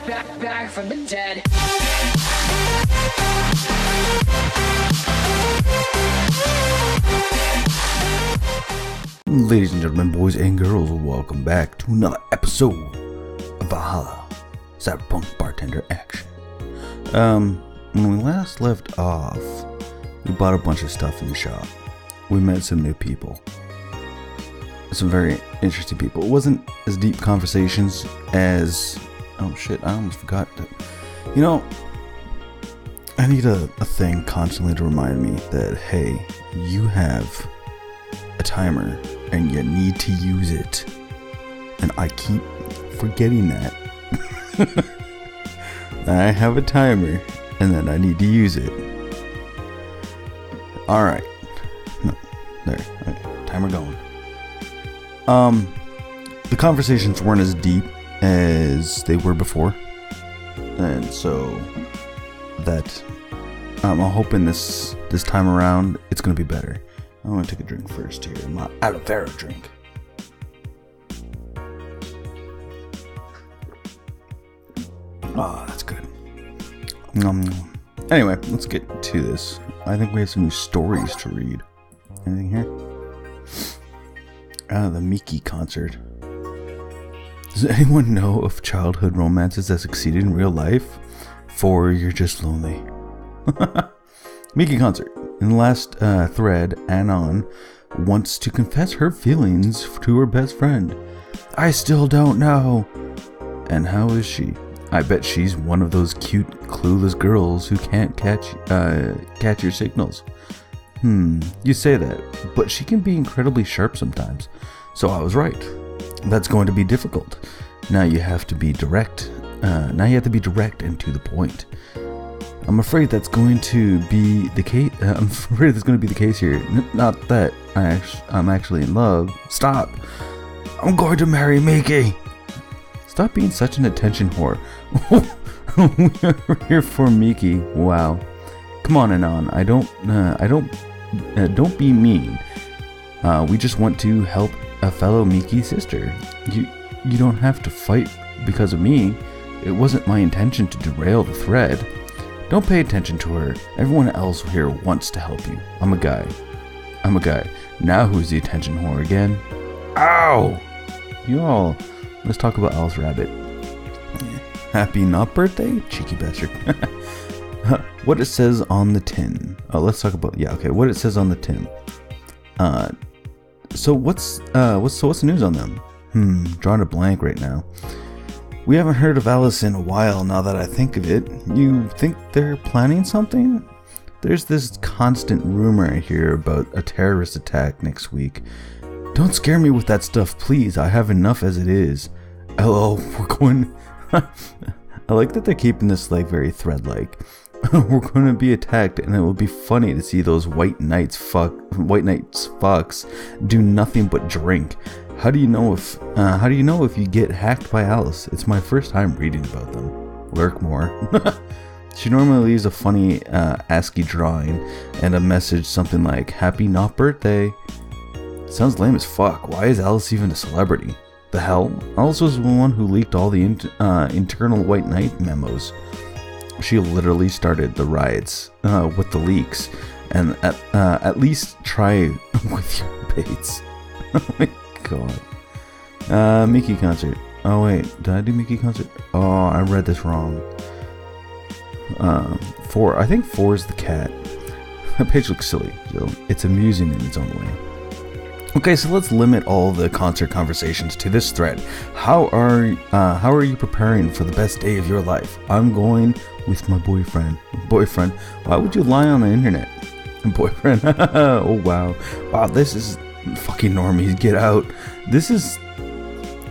back from the dead. Ladies and gentlemen, boys and girls, welcome back to another episode of Valhalla Cyberpunk Bartender action. When we last left off, we bought a bunch of stuff in the shop. We met some new people. Some very interesting people. It wasn't as deep conversations as... Oh shit, I almost forgot that. You know, I need a thing constantly to remind me that, hey, you have a timer and you need to use it. And I keep forgetting that. I have a timer and then I need to use it. Alright. No, there. Okay, timer going. The conversations weren't as deep as they were before, and so that I'm hoping this time around it's gonna be better. I'm gonna take a drink first here, my aloe vera drink. Oh, that's good. Anyway, let's get to this. I think we have some new stories to read. Anything here? The Miki concert. Does anyone know of childhood romances that succeeded in real life? For you're just lonely. Miki concert. In the last thread, Anon wants to confess her feelings to her best friend. I still don't know. And how is she? I bet she's one of those cute, clueless girls who can't catch your signals. You say that, but she can be incredibly sharp sometimes. So I was right. That's going to be difficult. Now you have to be direct. And to the point. I'm afraid that's going to be the case. I'm afraid that's going to be the case here. Not that I'm actually in love. Stop. I'm going to marry Miki. Stop being such an attention whore. We're here for Miki. Wow. Come on, Anon. Don't be mean. We just want to help a fellow Miki sister. You don't have to fight because of me. It wasn't my intention to derail the thread. Don't pay attention to her. Everyone else here wants to help you. I'm a guy. Now who's the attention whore again? Ow! You all, let's talk about Alice Rabbit. Happy not birthday? Cheeky bastard. What it says on the tin. Oh, let's talk about, what it says on the tin. So what's the news on them? Drawing a blank right now. We haven't heard of Alice in a while now that I think of it. You think they're planning something? There's this constant rumor I hear about a terrorist attack next week. Don't scare me with that stuff, please. I have enough as it is. LOL, we're going... I like that they're keeping this like very thread-like. We're going to be attacked, and it will be funny to see those white knights fucks do nothing but drink. How do you know if you get hacked by Alice? It's my first time reading about them. Lurk more. She normally leaves a funny ASCII drawing and a message something like "Happy not birthday." Sounds lame as fuck. Why is Alice even a celebrity? The hell? Alice was the one who leaked all the internal White Knight memos. She literally started the riots with the leaks, and at least try with your baits. Oh my god. Miki concert. Oh wait, did I do Miki concert? Oh, I read this wrong. 4. I think 4 is the cat. That page looks silly, so it's amusing in its own way. Okay, so let's limit all the concert conversations to this thread. How are you preparing for the best day of your life? I'm going with my boyfriend. Boyfriend? Why would you lie on the internet? Boyfriend? Oh wow. Wow, this is fucking normies. Get out. This is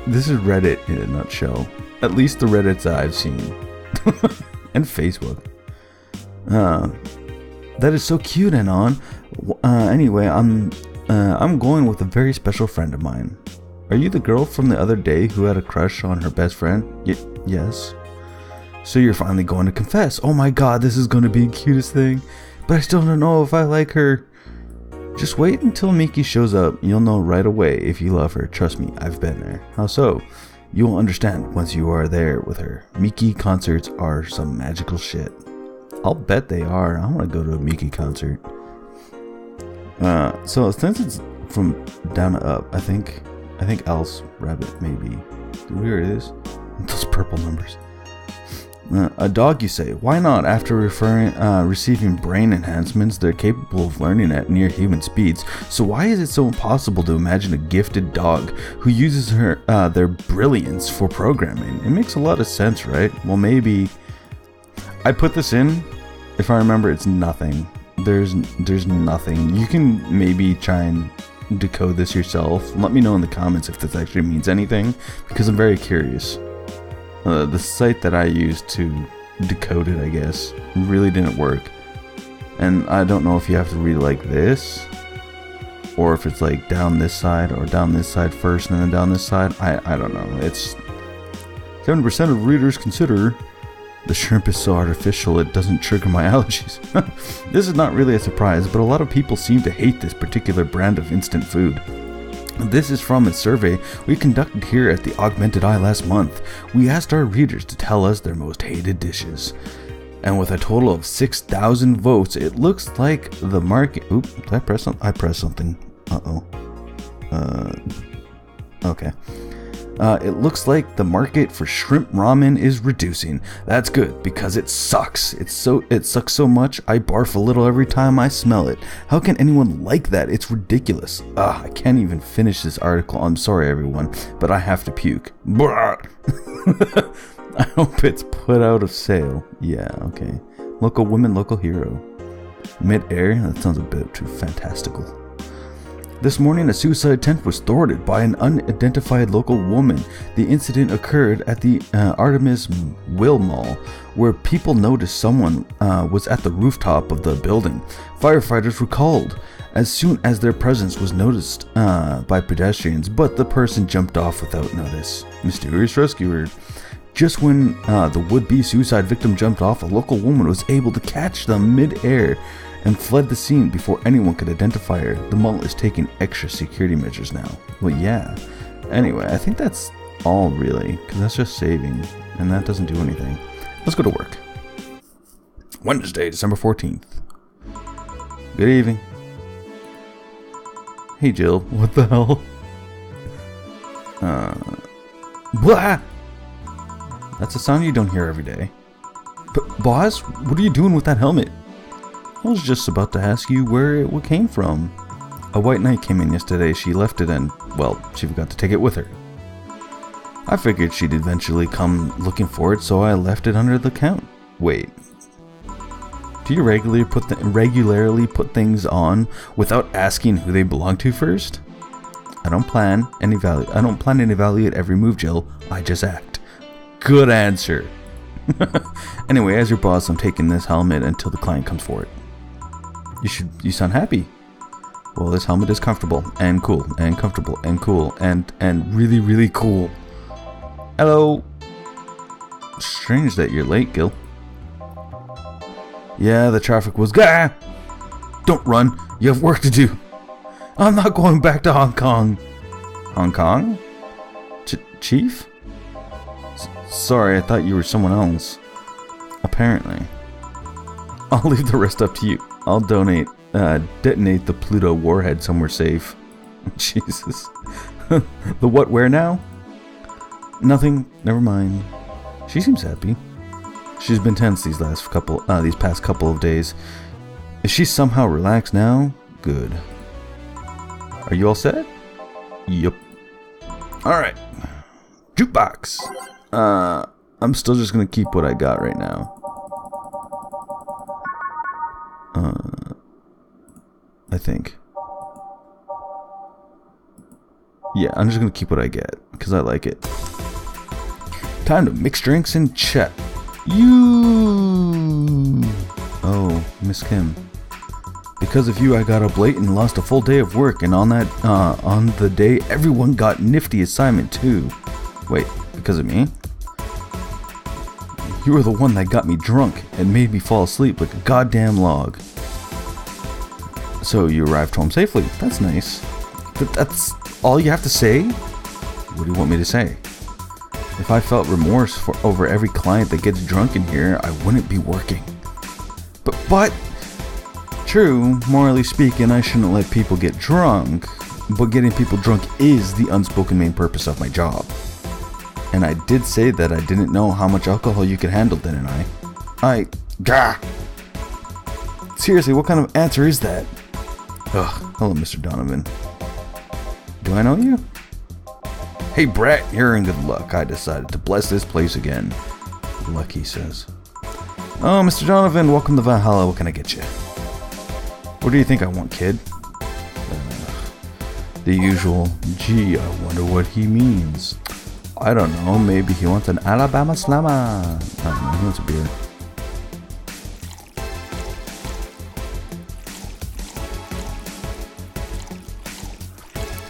Reddit in a nutshell. At least the Reddits that I've seen. And Facebook. That is so cute, Anon. Anyway, I'm going with a very special friend of mine. Are you the girl from the other day who had a crush on her best friend? Yes. So you're finally going to confess. Oh my god, this is going to be the cutest thing. But I still don't know if I like her. Just wait until Miki shows up. You'll know right away if you love her. Trust me, I've been there. How so? You will understand once you are there with her. Miki concerts are some magical shit. I'll bet they are. I want to go to a Miki concert. So since it's from down to up, I think Alice Rabbit maybe. Here it is. Those purple numbers. A dog, you say? Why not? After receiving brain enhancements, they're capable of learning at near human speeds. So why is it so impossible to imagine a gifted dog who uses their brilliance for programming? It makes a lot of sense, right? Well, maybe I put this in. If I remember, it's nothing. There's nothing. You can maybe try and decode this yourself. Let me know in the comments if this actually means anything, because I'm very curious. The site that I used to decode it, I guess, really didn't work. And I don't know if you have to read it like this, or if it's like down this side, or down this side first and then down this side. I don't know. It's 70% of readers consider the shrimp is so artificial it doesn't trigger my allergies. This is not really a surprise, but a lot of people seem to hate this particular brand of instant food. This is from a survey we conducted here at the Augmented Eye last month. We asked our readers to tell us their most hated dishes. And with a total of 6,000 votes, it looks like the market... Oop, did I press something? I pressed something. Uh-oh. Okay. It looks like the market for shrimp ramen is reducing. That's good, because it sucks. It sucks so much, I barf a little every time I smell it. How can anyone like that? It's ridiculous. I can't even finish this article. I'm sorry, everyone, but I have to puke. I hope it's put out of sale. Yeah, okay. Local women, local hero. Mid-air? That sounds a bit too fantastical. This morning, a suicide attempt was thwarted by an unidentified local woman. The incident occurred at the Artemis Will Mall, where people noticed someone was at the rooftop of the building. Firefighters were called as soon as their presence was noticed by pedestrians, but the person jumped off without notice. Mysterious rescuer. Just when the would-be suicide victim jumped off, a local woman was able to catch them mid-air and fled the scene before anyone could identify her. The mall is taking extra security measures now. Well, yeah. Anyway, I think that's all really, because that's just saving, and that doesn't do anything. Let's go to work. Wednesday, December 14th. Good evening. Hey, Jill. What the hell? Blah! That's a sound you don't hear every day. But, boss, what are you doing with that helmet? I was just about to ask you where it came from. A white knight came in yesterday. She left it and, well, she forgot to take it with her. I figured she'd eventually come looking for it, so I left it under the count. Wait. Do you regularly put things on without asking who they belong to first? I don't plan and evaluate every move, Jill. I just act. Good answer. Anyway, as your boss, I'm taking this helmet until the client comes for it. You sound happy. Well, this helmet is comfortable and cool and comfortable and cool and really, really cool. Hello. Strange that you're late, Gil. Yeah, the traffic was... Gah! Don't run. You have work to do. I'm not going back to Hong Kong. Hong Kong? Chief? Sorry, I thought you were someone else. Apparently. I'll leave the rest up to you. I'll detonate the Pluto warhead somewhere safe. Jesus. The what, where now? Nothing. Never mind. She seems happy. She's been tense these past couple of days. Is she somehow relaxed now? Good. Are you all set? Yup. Alright. Jukebox. I'm still just gonna keep what I got right now. I think. Yeah, I'm just gonna keep what I get, because I like it. Time to mix drinks and chat. Oh, Miss Kim. Because of you, I got up late and lost a full day of work, and on the day, everyone got nifty assignment too. Wait, because of me? You were the one that got me drunk and made me fall asleep like a goddamn log. So you arrived home safely. That's nice. That's all you have to say? What do you want me to say? If I felt remorse over every client that gets drunk in here, I wouldn't be working. But, true, morally speaking, I shouldn't let people get drunk, but getting people drunk is the unspoken main purpose of my job. And I did say that I didn't know how much alcohol you could handle, didn't I? Gah! Seriously, what kind of answer is that? Ugh, hello, Mr. Donovan. Do I know you? Hey, Brett, you're in good luck. I decided to bless this place again. Luck, he says. Oh, Mr. Donovan, welcome to Valhalla. What can I get you? What do you think I want, kid? The usual, gee, I wonder what he means. I don't know, maybe he wants an Alabama Slammer. I don't know, he wants a beer.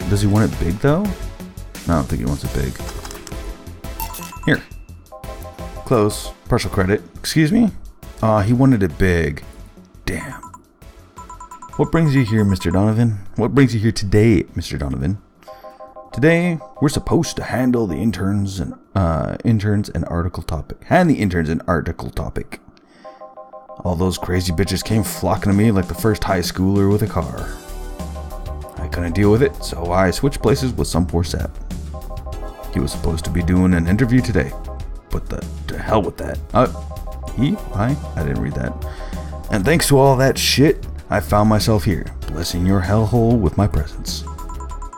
Does he want it big, though? No, I don't think he wants it big. Here. Close. Partial credit. Excuse me? He wanted it big. Damn. What brings you here, Mr. Donovan? What brings you here today, Mr. Donovan? Today, we're supposed to handle the interns and article topic. All those crazy bitches came flocking to me like the first high schooler with a car. I couldn't deal with it, so I switched places with some poor sap. He was supposed to be doing an interview today, but to hell with that. I didn't read that. And thanks to all that shit, I found myself here, blessing your hellhole with my presence.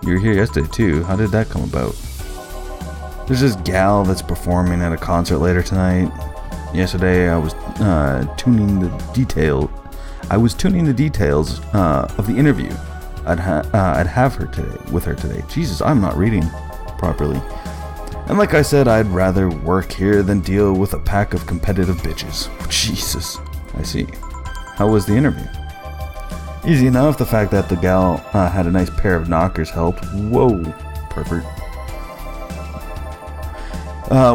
You were here yesterday too. How did that come about? There's this gal that's performing at a concert later tonight. Yesterday I was tuning the details of the interview. I'd have her today. Jesus, I'm not reading properly. And like I said, I'd rather work here than deal with a pack of competitive bitches. Jesus. I see. How was the interview? Easy enough. The fact that the gal had a nice pair of knockers helped. Whoa, pervert.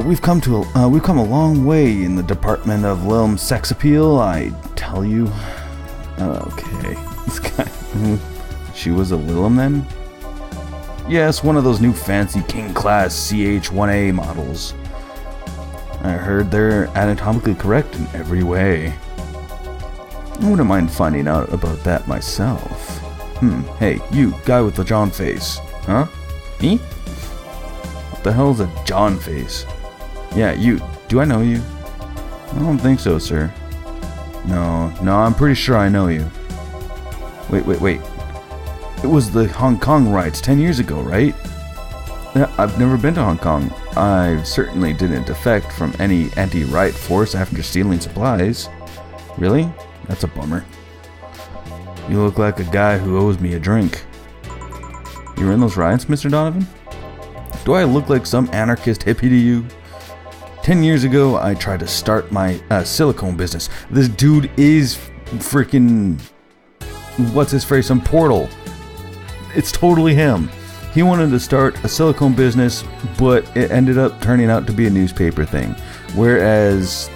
We've come a long way in the department of Lilm's sex appeal, I tell you. Okay, this guy. She was a Lilm then? Yes, one of those new fancy king class CH-1A models. I heard they're anatomically correct in every way. I wouldn't mind finding out about that myself. Hey, you, guy with the John face. Huh? Me? What the hell's a John face? Yeah, you. Do I know you? I don't think so, sir. No, I'm pretty sure I know you. Wait. It was the Hong Kong riots 10 years ago, right? Yeah, I've never been to Hong Kong. I certainly didn't defect from any anti-riot force after stealing supplies. Really? That's a bummer. You look like a guy who owes me a drink. You were in those riots, Mr. Donovan? Do I look like some anarchist hippie to you? 10 years ago, I tried to start my silicone business. This dude is freaking... what's his phrase? Some portal. It's totally him. He wanted to start a silicone business, but it ended up turning out to be a newspaper thing. Whereas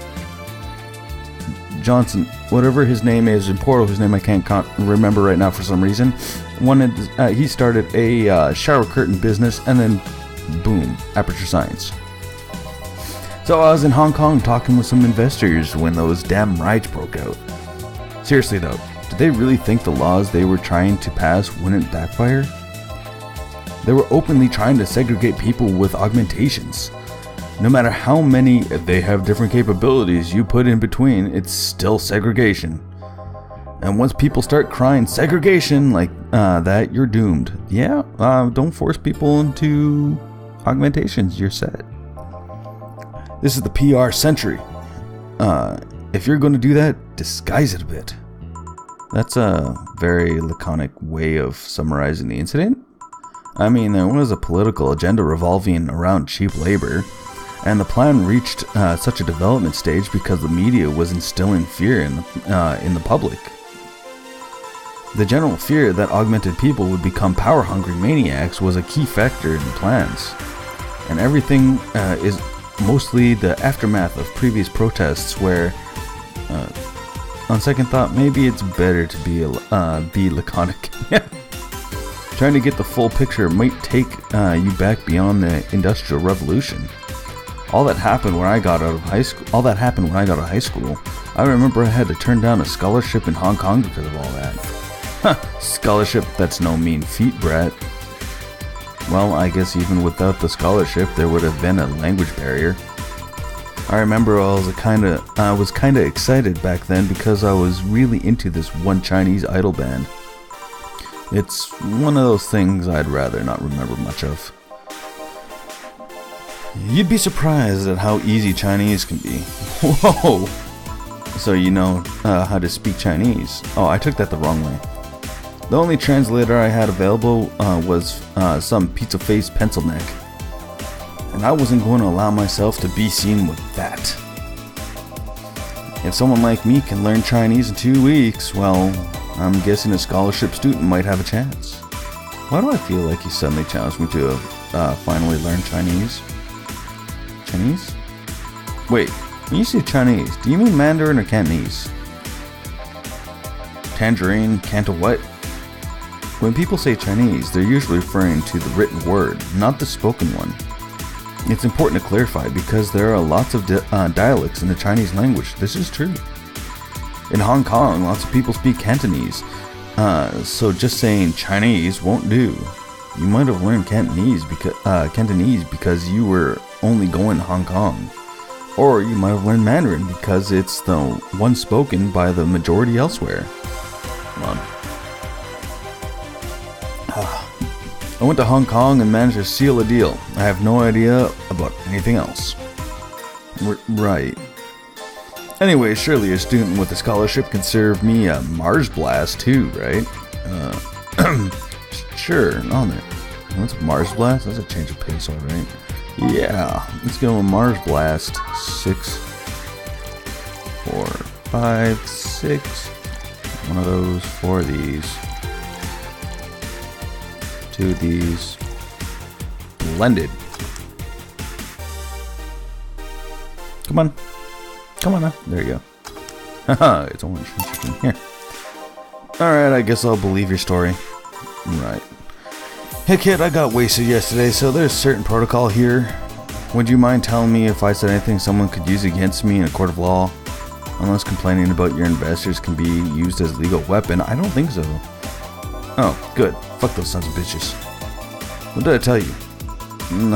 Johnson, whatever his name is in Portal, whose name I can't remember right now for some reason, he started a shower curtain business, and then boom, Aperture Science. So I was in Hong Kong talking with some investors when those damn riots broke out. Seriously though, did they really think the laws they were trying to pass wouldn't backfire? They were openly trying to segregate people with augmentations. No matter how many they have different capabilities you put in between, it's still segregation. And once people start crying segregation like that, you're doomed. Yeah, don't force people into augmentations, you're set. This is the PR century. If you're going to do that, disguise it a bit. That's a very laconic way of summarizing the incident. I mean, there was a political agenda revolving around cheap labor, and the plan reached such a development stage because the media was instilling fear in the public. The general fear that augmented people would become power-hungry maniacs was a key factor in the plans, and everything is mostly the aftermath of previous protests where, on second thought, maybe it's better to be laconic. Trying to get the full picture might take you back beyond the Industrial Revolution. All that happened when I got out of high school. I remember I had to turn down a scholarship in Hong Kong because of all that. Huh, scholarship, that's no mean feat, Brett. Well, I guess even without the scholarship, there would have been a language barrier. I remember I was kinda excited back then because I was really into this one Chinese idol band. It's one of those things I'd rather not remember much of. You'd be surprised at how easy Chinese can be. Whoa! So you know how to speak Chinese. Oh, I took that the wrong way. The only translator I had available was some pizza-faced pencil neck. And I wasn't going to allow myself to be seen with that. If someone like me can learn Chinese in 2 weeks, well, I'm guessing a scholarship student might have a chance. Why do I feel like he suddenly challenged me to finally learn Chinese? Chinese? Wait, when you say Chinese, do you mean Mandarin or Cantonese? Tangerine, Canto what? When people say Chinese, they're usually referring to the written word, not the spoken one. It's important to clarify because there are lots of dialects in the Chinese language. This is true. In Hong Kong, lots of people speak Cantonese, so just saying Chinese won't do. You might have learned Cantonese because you were only going to Hong Kong. Or you might have learned Mandarin because it's the one spoken by the majority elsewhere. Come on. I went to Hong Kong and managed to seal a deal. I have no idea about anything else. Right. Anyway, surely a student with a scholarship can serve me a Mars Blast too, right? Sure, on there. What's Mars Blast? That's a change of pace, alright. Yeah, let's go with Mars Blast. 6, 4, 5, 6. One of those, 4 of these. 2 of these. Blended. Come on. Come on now. There you go. Haha, it's orange. Interesting. Here. Alright, I guess I'll believe your story. Right. Hey kid, I got wasted yesterday, so there's certain protocol here. Would you mind telling me if I said anything someone could use against me in a court of law? Unless complaining about your investors can be used as a legal weapon, I don't think so. Oh, good. Fuck those sons of bitches. What did I tell you?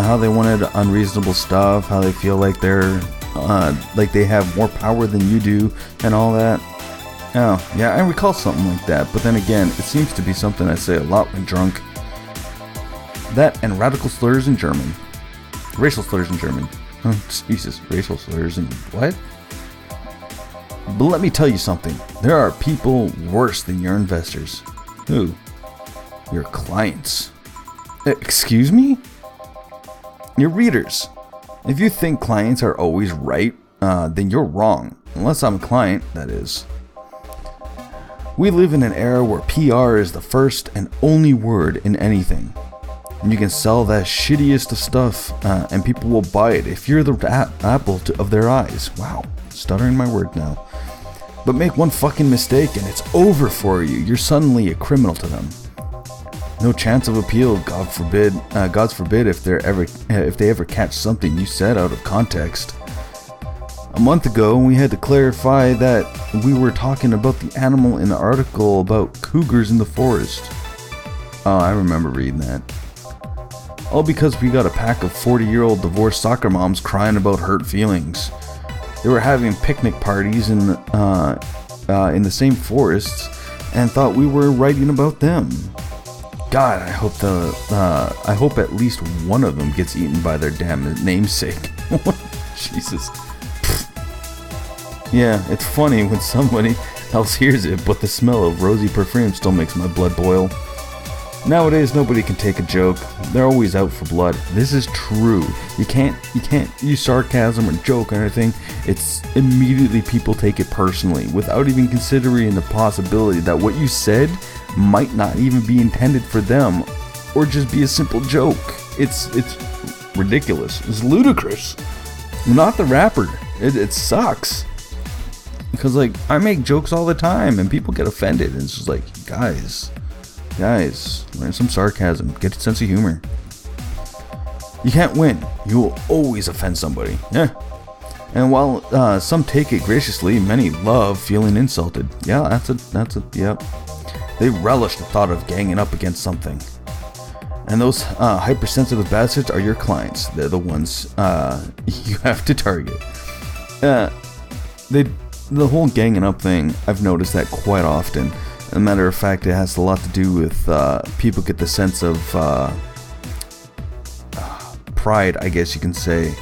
How they wanted unreasonable stuff, how they feel like they have more power than you do, and all that. Oh, yeah, I recall something like that, but then again, it seems to be something I say a lot when drunk. That and radical slurs in German. Racial slurs in German. Oh, Jesus, racial slurs in what? But let me tell you something. There are people worse than your investors. Who? Your clients. Excuse me? Your readers. If you think clients are always right, then you're wrong. Unless I'm a client, that is. We live in an era where PR is the first and only word in anything. And you can sell that shittiest of stuff, and people will buy it if you're the apple of their eyes. Wow, stuttering my word now. But make one fucking mistake and it's over for you. You're suddenly a criminal to them. No chance of appeal, God forbid. God's forbid if they ever catch something you said out of context. A month ago, we had to clarify that we were talking about the animal in the article about cougars in the forest. Oh, I remember reading that. All because we got a pack of 40-year-old divorced soccer moms crying about hurt feelings. They were having picnic parties in the same forests and thought we were writing about them. God, I hope at least one of them gets eaten by their damn namesake. Jesus. Yeah, it's funny when somebody else hears it, but the smell of rosy perfume still makes my blood boil. Nowadays, nobody can take a joke. They're always out for blood. This is true. You can't use sarcasm or joke or anything. It's immediately people take it personally without even considering the possibility that what you said might not even be intended for them or just be a simple joke. It's ridiculous. It's ludicrous. Not the rapper. It sucks. Because like I make jokes all the time and people get offended and it's just like, guys, learn some sarcasm. Get a sense of humor. You can't win. You will always offend somebody. Yeah. And while some take it graciously, many love feeling insulted. Yeah, yep. They relish the thought of ganging up against something. And those hypersensitive bastards are your clients. They're the ones you have to target. The whole ganging up thing, I've noticed that quite often. As a matter of fact, it has a lot to do with people get the sense of pride, I guess you can say,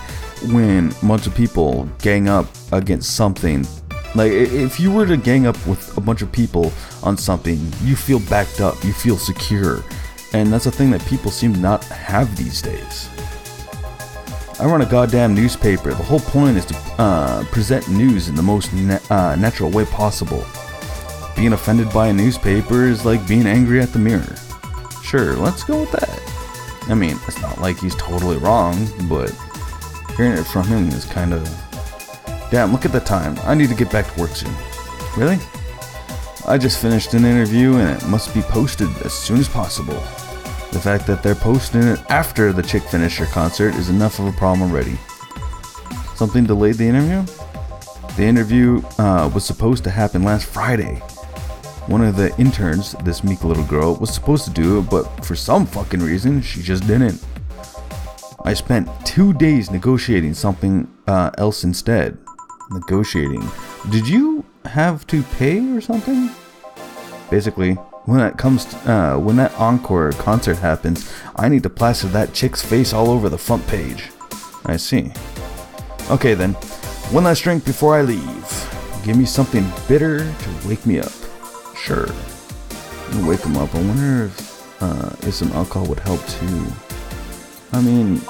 when a bunch of people gang up against something. Like, if you were to gang up with a bunch of people on something, you feel backed up, you feel secure. And that's a thing that people seem to not have these days. I run a goddamn newspaper. The whole point is to present news in the most natural way possible. Being offended by a newspaper is like being angry at the mirror. Sure, let's go with that. I mean, it's not like he's totally wrong, but hearing it from him is kind of... Damn, look at the time. I need to get back to work soon. Really? I just finished an interview and it must be posted as soon as possible. The fact that they're posting it after the chick finished her concert is enough of a problem already. Something delayed the interview? The interview was supposed to happen last Friday. One of the interns, this meek little girl, was supposed to do it, but for some fucking reason, she just didn't. I spent 2 days negotiating something else instead. Negotiating. Did you have to pay or something? Basically, when that encore concert happens, I need to plaster that chick's face all over the front page. I see. Okay then, one last drink before I leave. Give me something bitter to wake me up. Sure. Wake him up. I wonder if some alcohol would help too. I mean,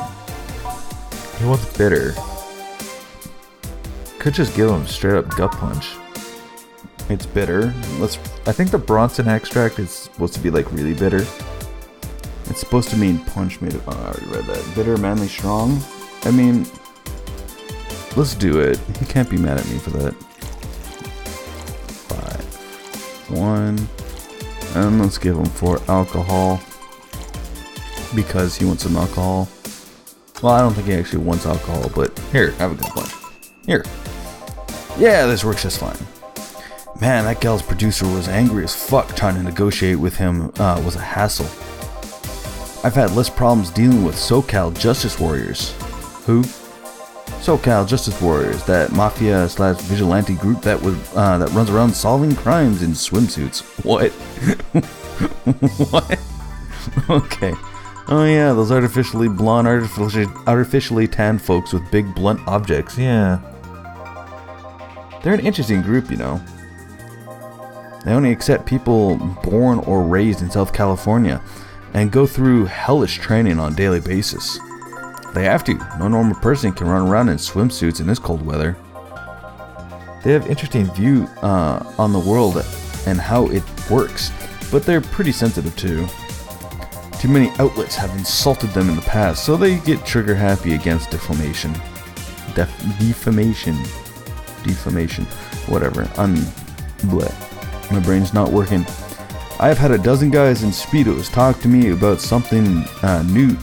he wants bitter. Could just give him straight up gut punch. It's bitter. I think the Bronson extract is supposed to be like really bitter. It's supposed to mean punch made of... Oh, I already read that. Bitter, manly, strong. I mean, let's do it. He can't be mad at me for that. 5, 1, and let's give him 4 alcohol because he wants some alcohol. Well, I don't think he actually wants alcohol, but here, have a good punch. Here. Yeah, this works just fine. Man, that gal's producer was angry as fuck. Trying to negotiate with him was a hassle. I've had less problems dealing with SoCal Justice Warriors. Who? SoCal Justice Warriors, that mafia/vigilante group that runs around solving crimes in swimsuits. What? What? Okay. Oh yeah, those artificially blonde, artificially tan folks with big blunt objects. Yeah. They're an interesting group, you know. They only accept people born or raised in South California and go through hellish training on a daily basis. They have to. No normal person can run around in swimsuits in this cold weather. They have interesting view on the world and how it works, but they're pretty sensitive too. Too many outlets have insulted them in the past, so they get trigger happy against defamation. Defamation. Whatever. My brain's not working. I have had a dozen guys in Speedos talk to me about something new,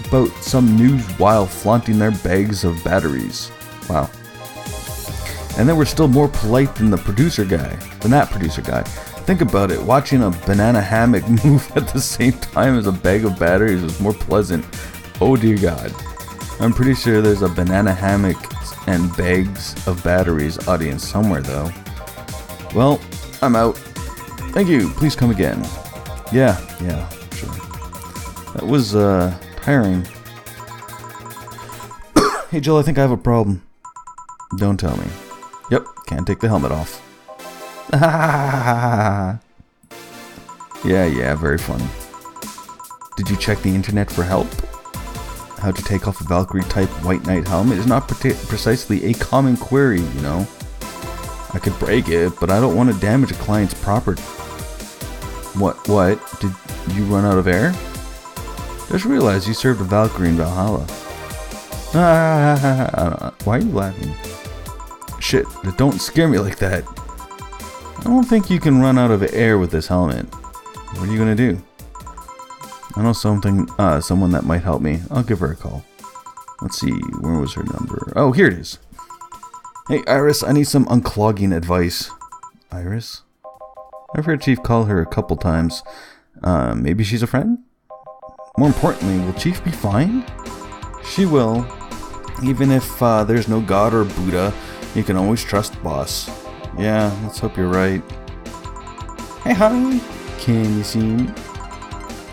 about some news while flaunting their bags of batteries. Wow. And they were still more polite than that producer guy. Think about it, watching a banana hammock move at the same time as a bag of batteries is more pleasant. Oh dear God. I'm pretty sure there's a banana hammock and bags of batteries audience somewhere though. Well, I'm out. Thank you, please come again. Yeah, sure. That was tiring. Hey Jill, I think I have a problem. Don't tell me. Yep, can't take the helmet off. Yeah, very funny. Did you check the internet for help? How to take off a Valkyrie type White Knight helmet is not precisely a common query, you know. I could break it, but I don't want to damage a client's property. What? Did you run out of air? Just realized you served a Valkyrie in Valhalla. Why are you laughing? Shit, don't scare me like that. I don't think you can run out of air with this helmet. What are you gonna do? I know someone that might help me. I'll give her a call. Let's see, where was her number? Oh, here it is. Hey, Iris, I need some unclogging advice. Iris? I've heard Chief call her a couple times. Maybe she's a friend? More importantly, will Chief be fine? She will. Even if there's no God or Buddha, you can always trust the boss. Yeah, let's hope you're right. Hey, honey. Can you see me?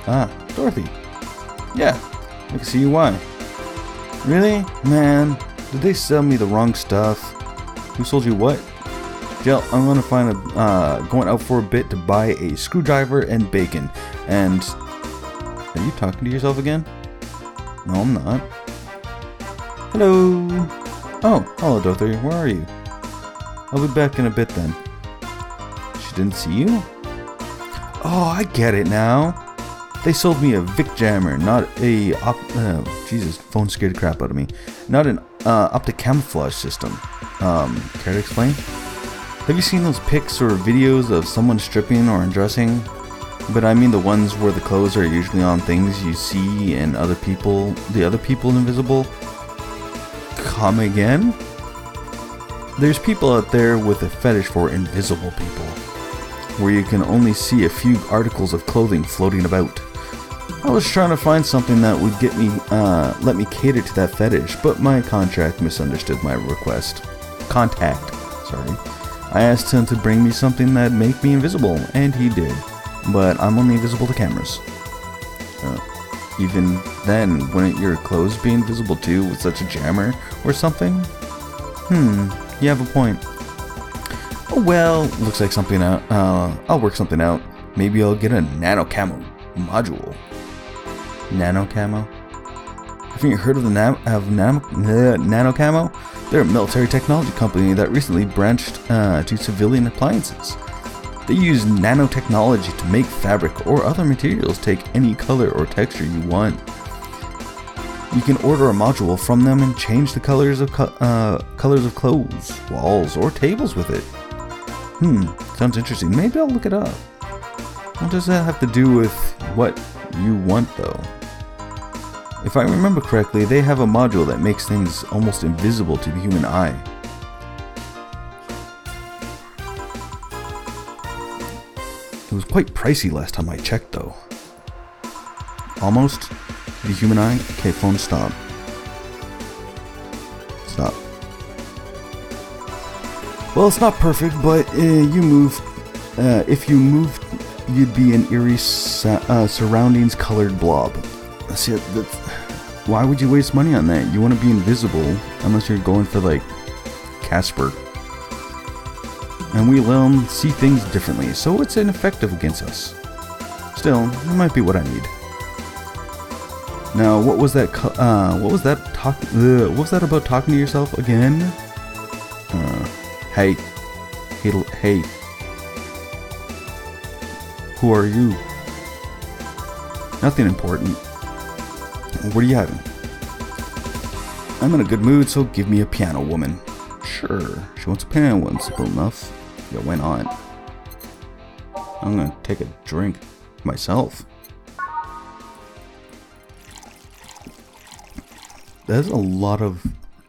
Ah, Dorothy. Yeah, I can see you. Why? Really? Man, did they sell me the wrong stuff? Who sold you what? Jill, I'm gonna going out for a bit to buy a screwdriver and bacon. And are you talking to yourself again? No, I'm not. Hello. Oh, hello, Dorothy. Where are you? I'll be back in a bit then. She didn't see you? Oh, I get it now. They sold me a Vic jammer, not a Jesus, phone scared the crap out of me. Not an optic camouflage system. Care to explain? Have you seen those pics or videos of someone stripping or undressing? But I mean the ones where the clothes are usually on things you see and the other people invisible. Come again? There's people out there with a fetish for invisible people, where you can only see a few articles of clothing floating about. I was trying to find something that would get me, let me cater to that fetish, but my contact misunderstood my request. I asked him to bring me something that'd make me invisible, and he did. But I'm only invisible to cameras. Even then, wouldn't your clothes be invisible too with such a jammer or something? You have a point. Oh well, looks like something out. I'll work something out. Maybe I'll get a nano camo module. Nano camo? Haven't you heard of the nano camo? They're a military technology company that recently branched to civilian appliances. They use nanotechnology to make fabric or other materials take any color or texture you want. You can order a module from them and change the colors of clothes, walls, or tables with it. Sounds interesting. Maybe I'll look it up. What does that have to do with what you want, though? If I remember correctly, they have a module that makes things almost invisible to the human eye. It was quite pricey last time I checked, though. Almost? The human eye? Okay, phone, stop. Stop. Well, it's not perfect, but if you moved, you'd be an eerie surroundings colored blob. That's it. Why would you waste money on that? You want to be invisible, unless you're going for, like, Casper. And we learn see things differently, so it's ineffective against us. Still, it might be what I need. Now, what was that? What was that about talking to yourself again? Hey. Who are you? Nothing important. What are you having? I'm in a good mood, so give me a piano woman. Sure, she wants a piano woman. Simple enough. Yeah, why not? I'm gonna take a drink myself. That's a lot of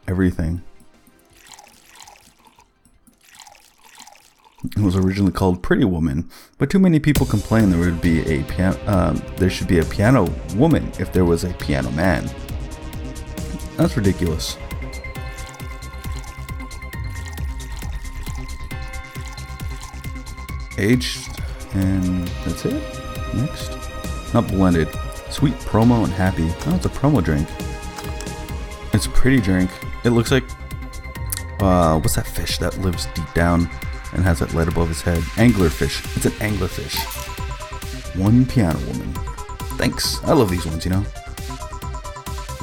everything. It was originally called Pretty Woman, but too many people complained there would be a there should be a piano woman if there was a piano man. That's ridiculous. Aged, and that's it. Next, not blended. Sweet promo and happy. Oh, it's a promo drink. It's a pretty drink. It looks like what's that fish that lives deep down and has that light above his head? Anglerfish. It's an anglerfish. One piano woman. Thanks. I love these ones, you know.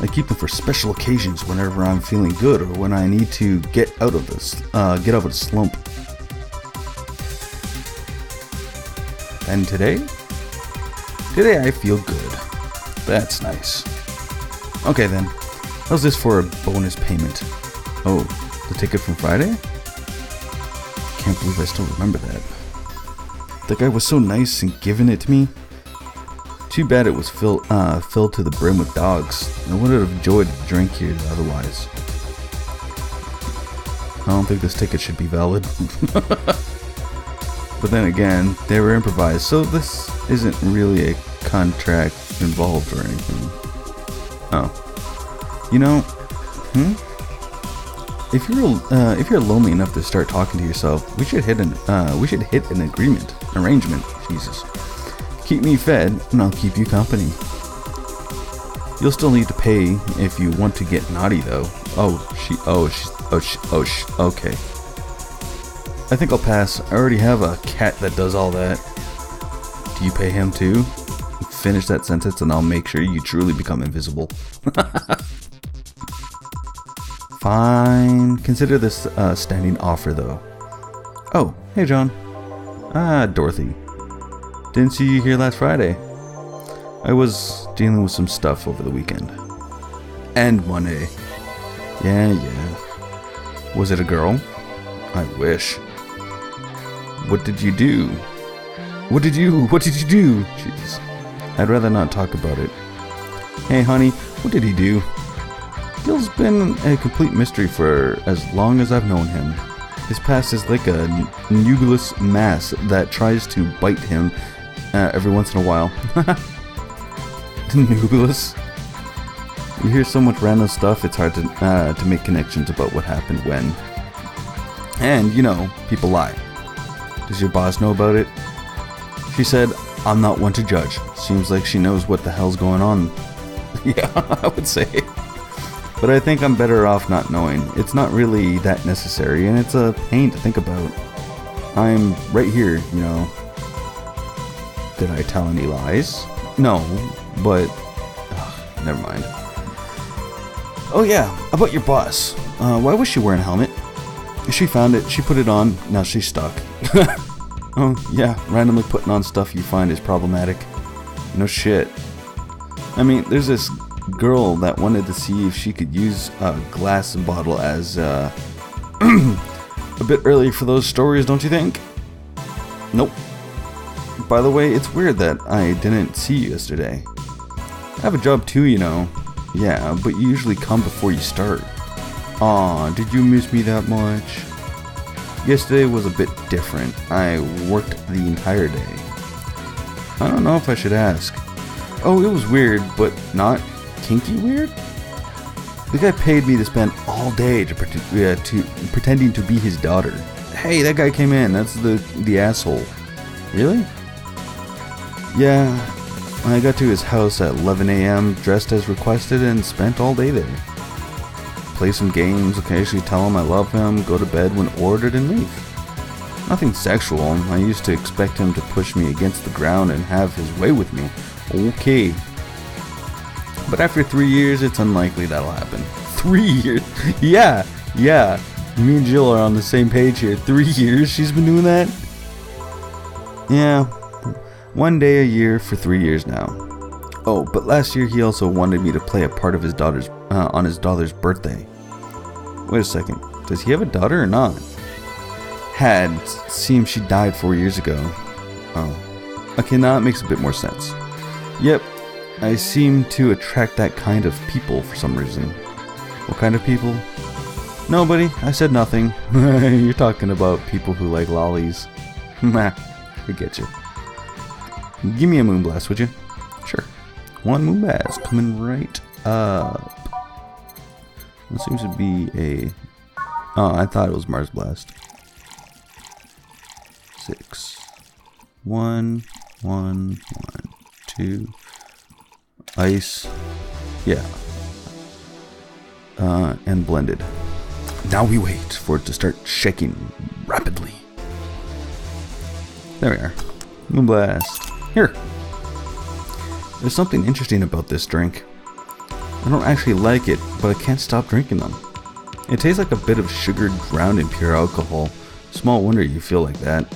I keep them for special occasions whenever I'm feeling good or when I need to get out of this, get out of a slump. And today I feel good. That's nice. Okay then. How's this for a bonus payment? Oh, the ticket from Friday? Can't believe I still remember that. The guy was so nice in giving it to me. Too bad it was filled to the brim with dogs. I would have enjoyed a drink here otherwise. I don't think this ticket should be valid. But then again, they were improvised, so this isn't really a contract involved or anything. Oh. You know, if you're lonely enough to start talking to yourself, we should hit an arrangement. Jesus. Keep me fed, and I'll keep you company. You'll still need to pay if you want to get naughty, though. Okay. I think I'll pass. I already have a cat that does all that. Do you pay him too? Finish that sentence, and I'll make sure you truly become invisible. Fine. Consider this a standing offer, though. Oh, hey, John. Dorothy. Didn't see you here last Friday. I was dealing with some stuff over the weekend. And Monday. Yeah. Was it a girl? I wish. What did you do? What did you do? Jeez. I'd rather not talk about it. Hey, honey, what did he do? Gil's been a complete mystery for as long as I've known him. His past is like a nebulous mass that tries to bite him every once in a while. Nebulous? You hear so much random stuff, it's hard to make connections about what happened when. And, you know, people lie. Does your boss know about it? She said, I'm not one to judge. Seems like she knows what the hell's going on. Yeah, I would say. But I think I'm better off not knowing. It's not really that necessary, and it's a pain to think about. I'm right here, you know. Did I tell any lies? No, but... never mind. Oh yeah, about your boss. Why was she wearing a helmet? She found it, she put it on, now she's stuck. Oh yeah, randomly putting on stuff you find is problematic. No shit. I mean, there's this girl that wanted to see if she could use a glass bottle as a bit early for those stories, don't you think? Nope. By the way, it's weird that I didn't see you yesterday. I have a job too, you know. Yeah, but you usually come before you start. Aw, did you miss me that much? Yesterday was a bit different. I worked the entire day. I don't know if I should ask. Oh, it was weird, but not kinky weird? The guy paid me to spend all day pretending to be his daughter. Hey, that guy came in. That's the asshole. Really? Yeah. I got to his house at 11 a.m., dressed as requested, and spent all day there. Play some games, occasionally tell him I love him, go to bed when ordered, and leave. Nothing sexual. I used to expect him to push me against the ground and have his way with me. Okay. But after 3 years, it's unlikely that'll happen. 3 years? Yeah. Me and Jill are on the same page here. 3 years she's been doing that? Yeah. 1 day a year for 3 years now. Oh, but last year he also wanted me to play a part of his daughter's on his daughter's birthday. Wait a second. Does he have a daughter or not? Had. Seems she died 4 years ago. Oh. Okay, now it makes a bit more sense. Yep. I seem to attract that kind of people for some reason. What kind of people? Nobody. I said nothing. You're talking about people who like lollies. Meh. I get you. Give me a moonblast, would you? Sure. One moonblast coming right up. It seems to be a... Oh, I thought it was Mars Blast. 6. 1, 1, 1, 2. Ice. Yeah. And blended. Now we wait for it to start shaking rapidly. There we are. Moonblast. Here. There's something interesting about this drink. I don't actually like it, but I can't stop drinking them. It tastes like a bit of sugar drowned in pure alcohol. Small wonder you feel like that.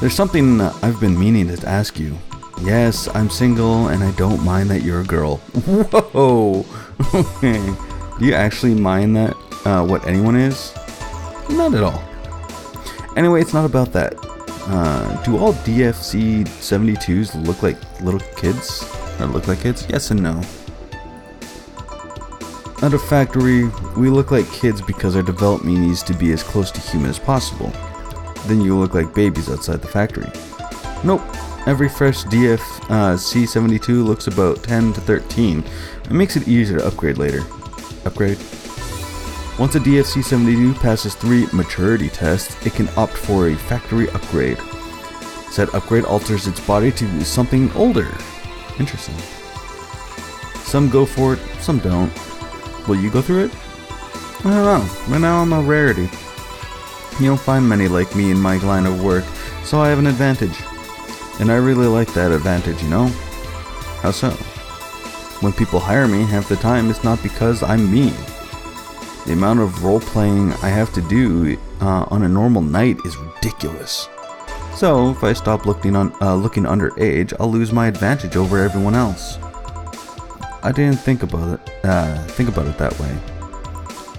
There's something I've been meaning to ask you. Yes, I'm single and I don't mind that you're a girl. Whoa! Okay. Do you actually mind that, what anyone is? Not at all. Anyway, it's not about that. Do all DFC 72s look like little kids? Or look like kids? Yes and no. At a factory, we look like kids because our development needs to be as close to human as possible. Then you look like babies outside the factory. Nope. Every fresh DFC 72 looks about 10 to 13. It makes it easier to upgrade later. Upgrade? Once a DFC 72 passes 3 maturity tests, it can opt for a factory upgrade. Said upgrade alters its body to something older. Interesting. Some go for it, some don't. Will you go through it? I don't know. Right now I'm a rarity. You don't find many like me in my line of work, so I have an advantage. And I really like that advantage, you know? How so? When people hire me, half the time it's not because I'm me. The amount of role-playing I have to do on a normal night is ridiculous. So, if I stop looking underage, I'll lose my advantage over everyone else. I didn't think about it that way.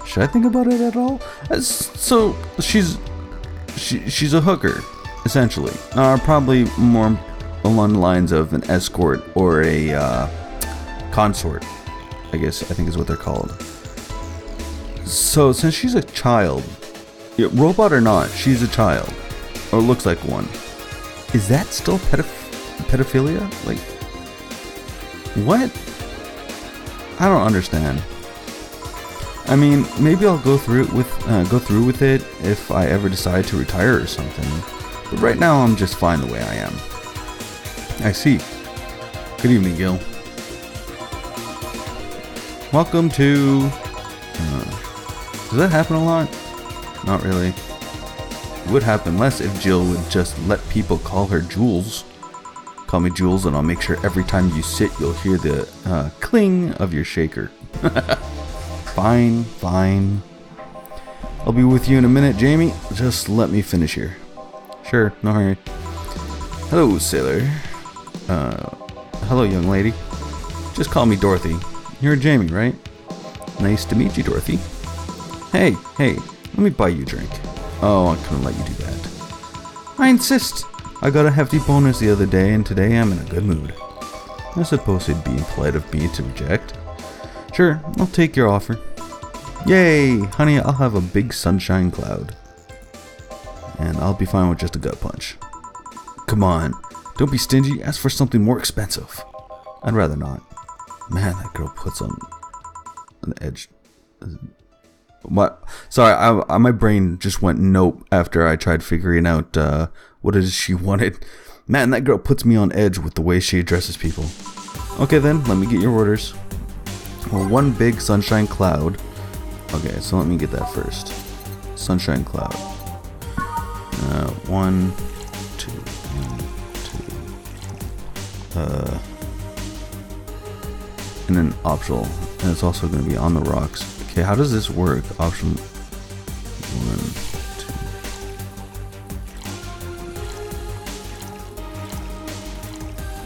Should I think about it at all? So she's a hooker, essentially. Probably more along the lines of an escort or a consort. I think is what they're called. So since she's a child, robot or not, she's a child, or looks like one. Is that still pedophilia? Like, what? I don't understand. I mean, maybe I'll go through with it if I ever decide to retire or something. But right now, I'm just fine the way I am. I see. Good evening, Gil. Welcome to. Does that happen a lot? Not really. It would happen less if Jill would just let people call her Jules. Call me Jules, and I'll make sure every time you sit, you'll hear the cling of your shaker. Fine, fine. I'll be with you in a minute, Jamie. Just let me finish here. Sure, no hurry. Hello, sailor. Hello, young lady. Just call me Dorothy. You're Jamie, right? Nice to meet you, Dorothy. Hey, let me buy you a drink. Oh, I couldn't let you do that. I insist. I got a hefty bonus the other day, and today I'm in a good mood. I suppose it'd be impolite of me to reject. Sure, I'll take your offer. Yay! Honey, I'll have a big sunshine cloud. And I'll be fine with just a gut punch. Come on, don't be stingy, ask for something more expensive. I'd rather not. Man, that girl puts on the edge. What? Sorry, my brain just went nope after I tried figuring out what it is she wanted. Man, that girl puts me on edge with the way she addresses people. Okay then, let me get your orders. Well, one big sunshine cloud. Okay, so let me get that first. Sunshine cloud. 1, 2, 1, 2. And then optional. And it's also going to be on the rocks. Okay, how does this work? Option 1,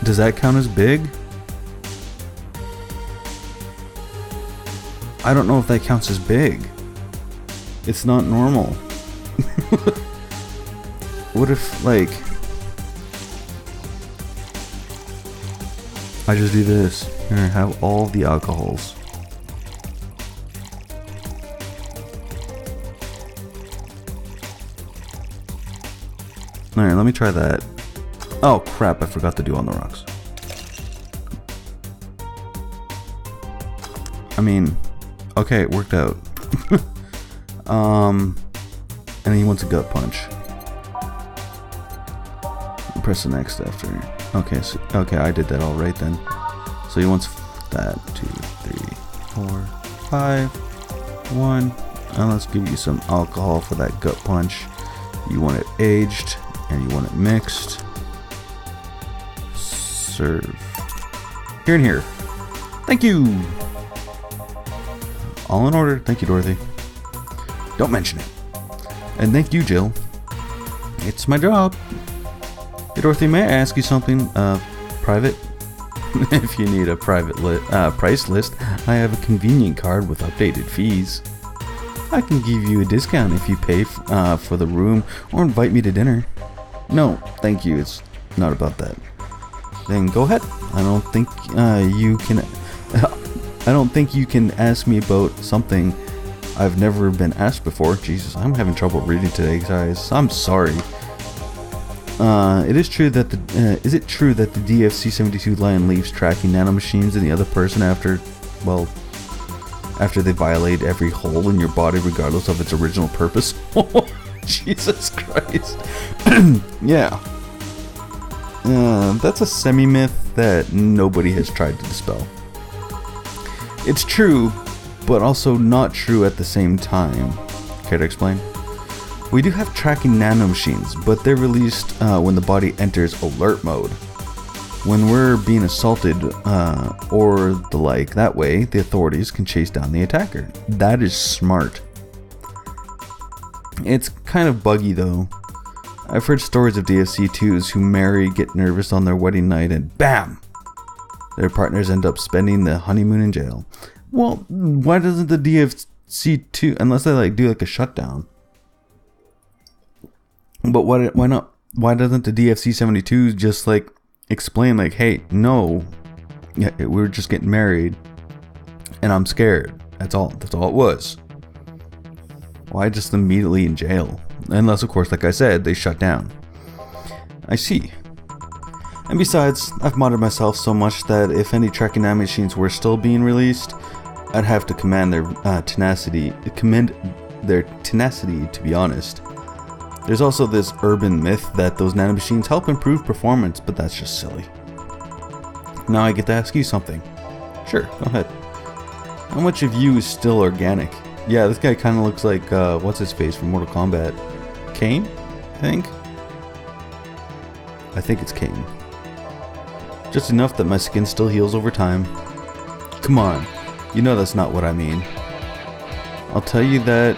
2. Does that count as big? I don't know if that counts as big. It's not normal. What if, like, I just do this? Here, have all the alcohols. Alright, let me try that. Oh crap, I forgot to do on the rocks. I mean, okay, it worked out. And he wants a gut punch. Press the next after. Okay, so, okay, I did that all right then. So he wants that. 2, 3, 4, 5, 1. And let's give you some alcohol for that gut punch. You want it aged and you want it mixed. Serve. Here and here. Thank you. All in order. Thank you, Dorothy. Don't mention it. And thank you, Jill. It's my job. Hey, Dorothy, may I ask you something private? If you need a private price list, I have a convenient card with updated fees. I can give you a discount if you pay for the room or invite me to dinner. No, thank you. It's not about that. Then go ahead. I don't think you can. I don't think you can ask me about something I've never been asked before. Jesus, I'm having trouble reading today, guys. I'm sorry. It is true that is it true that the DFC-72 line leaves tracking nanomachines in the other person after they violate every hole in your body regardless of its original purpose? Jesus Christ. Yeah. That's a semi-myth that nobody has tried to dispel. It's true, but also not true at the same time. Care to explain? We do have tracking nanomachines, but they're released when the body enters alert mode. When we're being assaulted or the like, that way the authorities can chase down the attacker. That is smart. It's kind of buggy though. I've heard stories of DFC-2s who marry, get nervous on their wedding night, and BAM! Their partners end up spending the honeymoon in jail. Well, why doesn't the DFC-2, unless they like do like a shutdown? But why not? Why doesn't the DFC-72 just like explain like, hey, no, yeah, we're just getting married, and I'm scared. That's all. That's all it was. Why just immediately in jail? Unless, of course, like I said, they shut down. I see. And besides, I've modded myself so much that if any tracking nanomachines were still being released, I'd have to commend their tenacity. To be honest. There's also this urban myth that those nanomachines help improve performance, but that's just silly. Now I get to ask you something. Sure, go ahead. How much of you is still organic? Yeah, this guy kind of looks like, what's his face from Mortal Kombat? Kane? I think it's Kane. Just enough that my skin still heals over time. Come on, you know that's not what I mean. I'll tell you that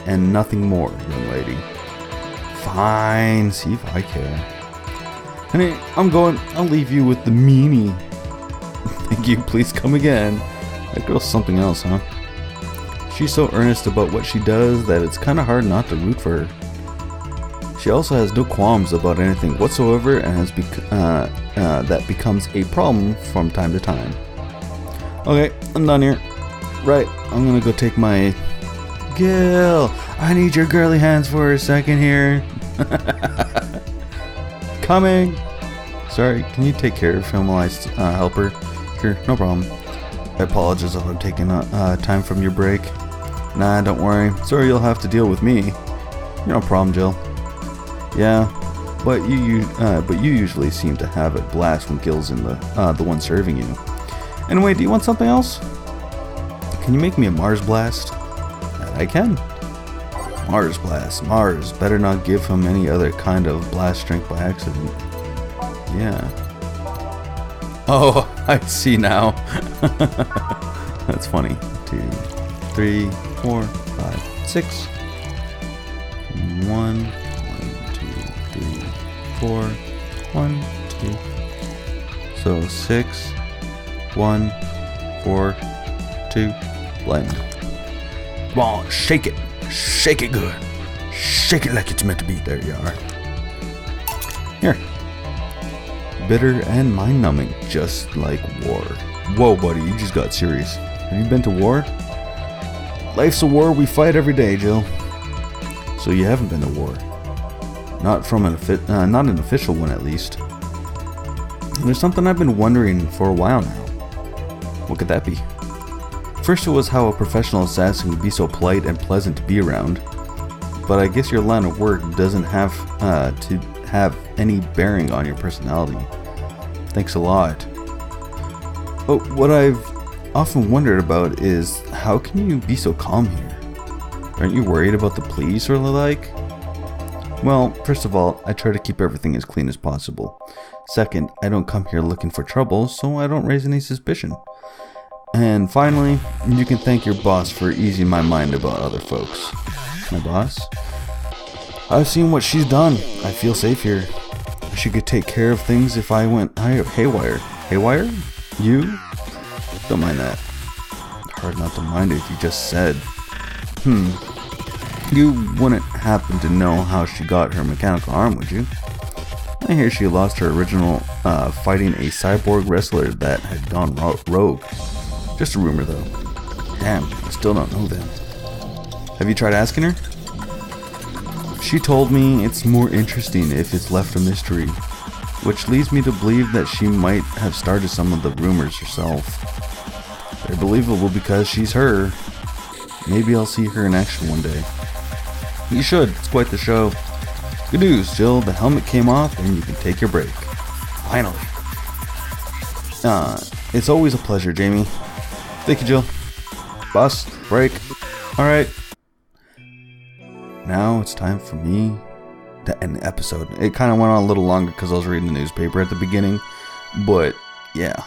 and nothing more, young lady. Fine, see if I care. Honey, I'll leave you with the meanie. Thank you, please come again. That girl's something else, huh? She's so earnest about what she does that it's kinda hard not to root for her. She also has no qualms about anything whatsoever and has that becomes a problem from time to time. Okay, I'm done here. Right, I'm gonna go take my... Gil, I need your girly hands for a second here. Coming. Sorry, can you take care of him while I help her? Sure, no problem. I apologize if I'm taking time from your break. Nah, don't worry. Sorry, you'll have to deal with me. No problem, Jill. Yeah, but you usually seem to have a blast when Gil's in the one serving you. Anyway, do you want something else? Can you make me a Mars blast? I can. Mars blast. Mars. Better not give him any other kind of blast drink by accident. Yeah. Oh, I see now. That's funny. 2, 3, 4, 5, 6. 1, 2, 3, 4, 1, 2. So 6, 1, 4, 2. Blend. Come on, shake it. Shake it good. Shake it like it's meant to be. There you are. Here. Bitter and mind-numbing, just like war. Whoa, buddy, you just got serious. Have you been to war? Life's a war we fight every day, Jill. So you haven't been to war. Not from not an official one, at least. And there's something I've been wondering for a while now. What could that be? First it was how a professional assassin could be so polite and pleasant to be around, but I guess your line of work doesn't have to have any bearing on your personality. Thanks a lot. But what I've often wondered about is, how can you be so calm here? Aren't you worried about the police or the like? Well, first of all, I try to keep everything as clean as possible. Second, I don't come here looking for trouble, so I don't raise any suspicion. And finally, you can thank your boss for easing my mind about other folks. My boss? I've seen what she's done. I feel safe here. She could take care of things if I went haywire. Haywire? You? Don't mind that. Hard not to mind it if you just said. You wouldn't happen to know how she got her mechanical arm, would you? I hear she lost her original fighting a cyborg wrestler that had gone rogue. Just a rumor though. Damn, I still don't know them. Have you tried asking her? She told me it's more interesting if it's left a mystery, which leads me to believe that she might have started some of the rumors herself. They're believable because she's her. Maybe I'll see her in action one day. You should, it's quite the show. Good news, Jill, the helmet came off and you can take your break. Finally. It's always a pleasure, Jamie. Thank you, Jill. Boss, break. Alright. Now it's time for me to end the episode. It kind of went on a little longer because I was reading the newspaper at the beginning. But, yeah.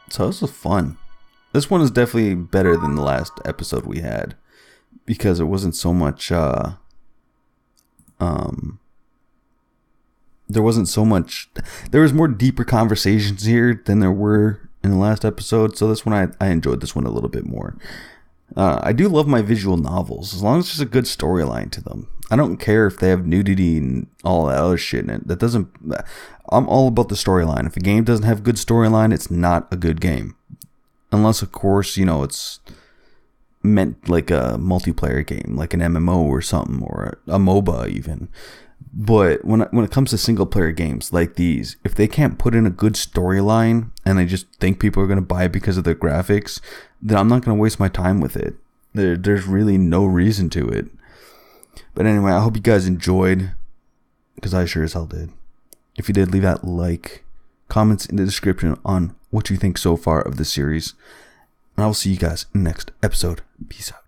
So this was fun. This one is definitely better than the last episode we had. Because it wasn't so much, there was more deeper conversations here than there were in the last episode. So this one, I enjoyed this one a little bit more. I do love my visual novels, as long as there's a good storyline to them. I don't care if they have nudity and all that other shit in it. I'm all about the storyline. If a game doesn't have good storyline, it's not a good game. Unless, of course, it's meant like a multiplayer game, like an MMO or something, or a MOBA even. But when it comes to single player games like these, if they can't put in a good storyline and they just think people are going to buy it because of the graphics, then I'm not going to waste my time with it. There's really no reason to it. But anyway, I hope you guys enjoyed, because I sure as hell did. If you did, leave that like, comments in the description on what you think so far of the series. And I will see you guys in the next episode. Peace out.